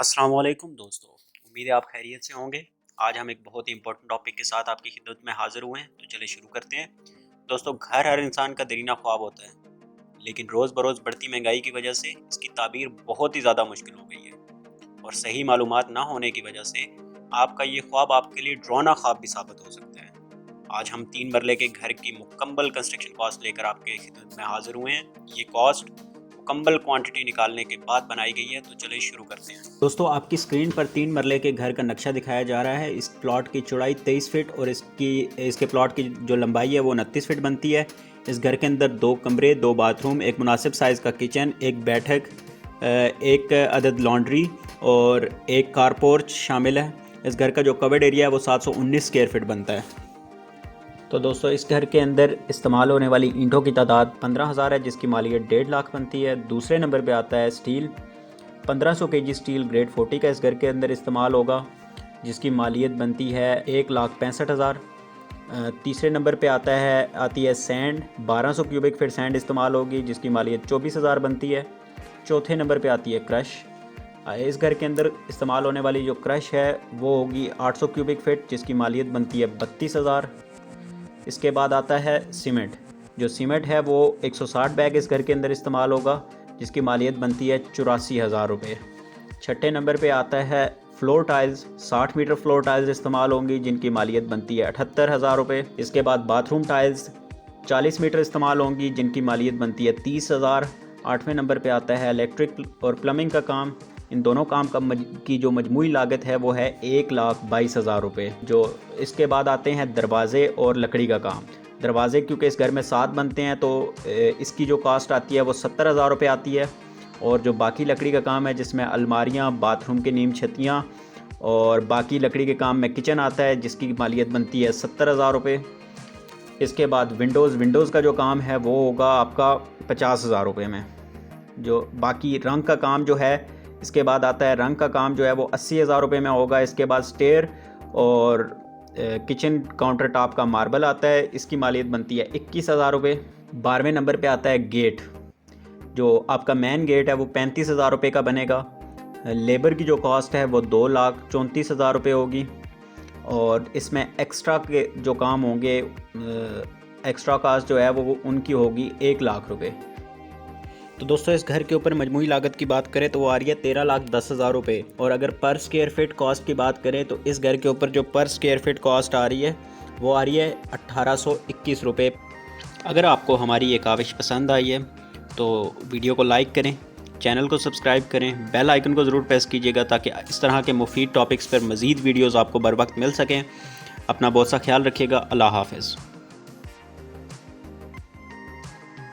अस्सलाम वालेकुम दोस्तों, उम्मीद है आप खैरियत से होंगे। आज हम एक बहुत ही इंपॉर्टेंट टॉपिक के साथ आपकी खिदमत में हाजिर हुए हैं, तो चलिए शुरू करते हैं। दोस्तों, घर हर इंसान का दरीना ख्वाब होता है, लेकिन रोज़ बरोज़ बढ़ती महंगाई की वजह से इसकी ताबीर बहुत ही ज़्यादा मुश्किल हो गई है और सही मालूमात ना होने की वजह से आपका ये ख्वाब आपके लिए डरावना ख्वाब भी साबित हो सकता है। आज हम 3 मरले के घर की मुकम्मल कंस्ट्रक्शन कॉस्ट लेकर आपके खिदमत में हाजिर हुए हैं। ये कॉस्ट मुकम्मल क्वांटिटी निकालने के बाद बनाई गई है, तो चलिए शुरू करते हैं। दोस्तों, आपकी स्क्रीन पर 3 मरले के घर का नक्शा दिखाया जा रहा है। इस प्लॉट की चौड़ाई 23 फीट और इसके प्लॉट की जो लंबाई है वो 29 फीट बनती है। इस घर के अंदर 2 कमरे, 2 बाथरूम, एक मुनासिब साइज़ का किचन, एक बैठक, एक अदद लॉन्ड्री और एक कारपोर्च शामिल है। इस घर का जो कवर्ड एरिया है वो 719 स्क्वायर फीट बनता है। तो दोस्तों, इस घर के अंदर इस्तेमाल होने वाली ईंटों की तादाद 15,000 है, जिसकी मालियत 1.5 लाख बनती है। दूसरे नंबर पे आता है स्टील। 1500 केजी स्टील ग्रेड 40 का इस घर के अंदर इस्तेमाल होगा, जिसकी मालियत बनती है 1,65,000। तीसरे नंबर पे आती है सैंड। 1200 क्यूबिक फीट सैंड इस्तेमाल होगी, जिसकी मालियत 24,000 बनती है। चौथे नंबर पे आती है क्रश। इस घर के अंदर इस्तेमाल होने वाली जो क्रश है वो होगी 800 क्यूबिक फीट, जिसकी मालियत बनती है 32,000। इसके बाद आता है सीमेंट। जो सीमेंट है वो 160 बैग इस घर के अंदर इस्तेमाल होगा, जिसकी मालियत बनती है 84,000 रुपये। छठे नंबर पे आता है floor tiles. 60 metre floor tiles इस्तेमाल होंगी, जिनकी मालियत बनती है 78,000 रुपये। इसके बाद बाथरूम टाइल्स 40 मीटर इस्तेमाल होंगी, जिनकी मालियत बनती है 30,000। आठवें नंबर पे आता है इलेक्ट्रिक और प्लम्बिंग का काम। इन दोनों काम की जो मजमूई लागत है वो है 1,22,000 रुपये। जो इसके बाद आते हैं दरवाज़े और लकड़ी का काम। दरवाज़े क्योंकि इस घर में 7 बनते हैं, तो इसकी जो कास्ट आती है वो 70,000 रुपये आती है। और जो बाकी लकड़ी का काम है, जिसमें अलमारियाँ, बाथरूम की नीम छतियाँ और बाकी लकड़ी के काम में किचन आता है, जिसकी मालियत बनती है 70,000 रुपये। इसके बाद विंडोज़ का जो काम है वो होगा आपका 50,000 रुपये में। जो बाकी रंग का काम जो है, इसके बाद आता है रंग का काम जो है वो 80,000 रुपये में होगा। इसके बाद स्टेयर और किचन काउंटर टॉप का मार्बल आता है, इसकी मालियत बनती है 21,000 रुपये। 12वें नंबर पे आता है गेट। जो आपका मेन गेट है वो 35,000 रुपये का बनेगा। लेबर की जो कॉस्ट है वो 2,34,000 रुपये होगी। और इसमें एक्स्ट्रा के जो काम होंगे, एक्स्ट्रा कास्ट जो है वो उनकी होगी 1 लाख रुपये। तो दोस्तों, इस घर के ऊपर मजमूई लागत की बात करें तो वो आ रही है 13,10,000 रुपये। और अगर पर स्क्वायर फीट कॉस्ट की बात करें तो इस घर के ऊपर जो पर स्क्वायर फीट कॉस्ट आ रही है वो आ रही है 1,821 रुपये। अगर आपको हमारी ये काविश पसंद आई है तो वीडियो को लाइक करें, चैनल को सब्सक्राइब करें, बेल आइकन को ज़रूर प्रेस कीजिएगा ताकि इस तरह के मुफीद टॉपिक्स पर मज़ीद वीडियोज़ आपको बर वक्त मिल सकें। अपना बहुत सा ख्याल रखिएगा। अल्लाह हाफ़िज़।